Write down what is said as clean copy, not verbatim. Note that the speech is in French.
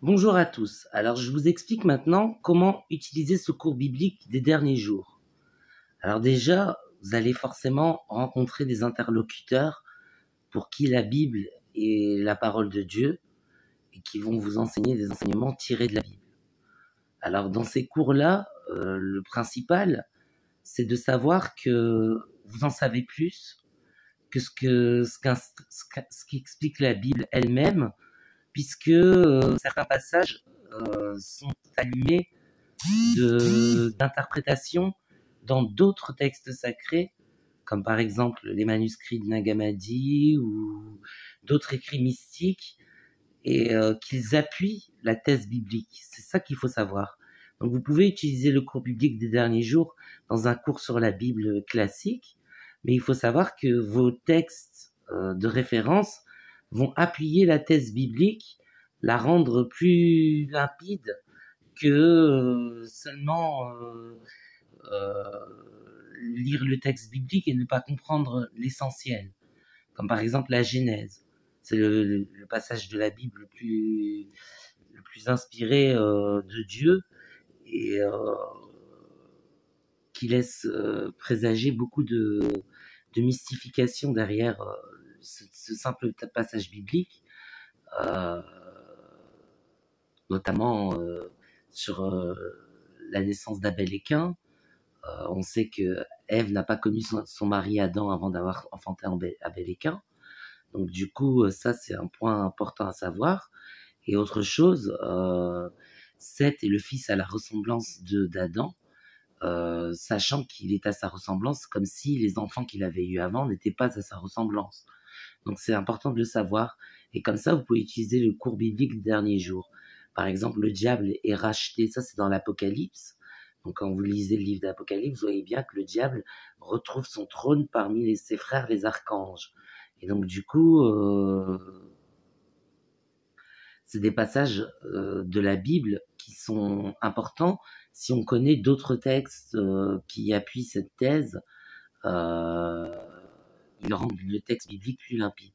Bonjour à tous. Alors, je vous explique maintenant comment utiliser ce cours biblique des derniers jours. Alors déjà, vous allez forcément rencontrer des interlocuteurs pour qui la Bible est la parole de Dieu et qui vont vous enseigner des enseignements tirés de la Bible. Alors, dans ces cours-là, le principal, c'est de savoir que vous en savez plus que ce qu'explique la Bible elle-même, puisque certains passages sont animés d'interprétations dans d'autres textes sacrés, comme par exemple les manuscrits de Nag Hammadi ou d'autres écrits mystiques, et qu'ils appuient la thèse biblique. C'est ça qu'il faut savoir. Donc vous pouvez utiliser le cours biblique des derniers jours dans un cours sur la Bible classique, mais il faut savoir que vos textes de référence vont appuyer la thèse biblique, la rendre plus limpide que seulement lire le texte biblique et ne pas comprendre l'essentiel. Comme par exemple la Genèse. C'est le passage de la Bible le plus inspiré de Dieu et qui laisse présager beaucoup de mystification derrière ce simple passage biblique, notamment sur la naissance d'Abel et Caïn. On sait que Ève n'a pas connu son mari Adam avant d'avoir enfanté Abel et Caïn. Donc du coup, ça c'est un point important à savoir. Et autre chose, Seth est le fils à la ressemblance d'Adam, sachant qu'il est à sa ressemblance comme si les enfants qu'il avait eus avant n'étaient pas à sa ressemblance. Donc c'est important de le savoir. Et comme ça, vous pouvez utiliser le cours biblique des derniers jours. Par exemple, le diable est racheté, ça c'est dans l'Apocalypse. Donc quand vous lisez le livre d'Apocalypse, vous voyez bien que le diable retrouve son trône parmi ses frères les archanges. Et donc du coup, c'est des passages de la Bible qui sont importants si on connaît d'autres textes qui appuient cette thèse. Ils rendent le texte biblique plus limpide.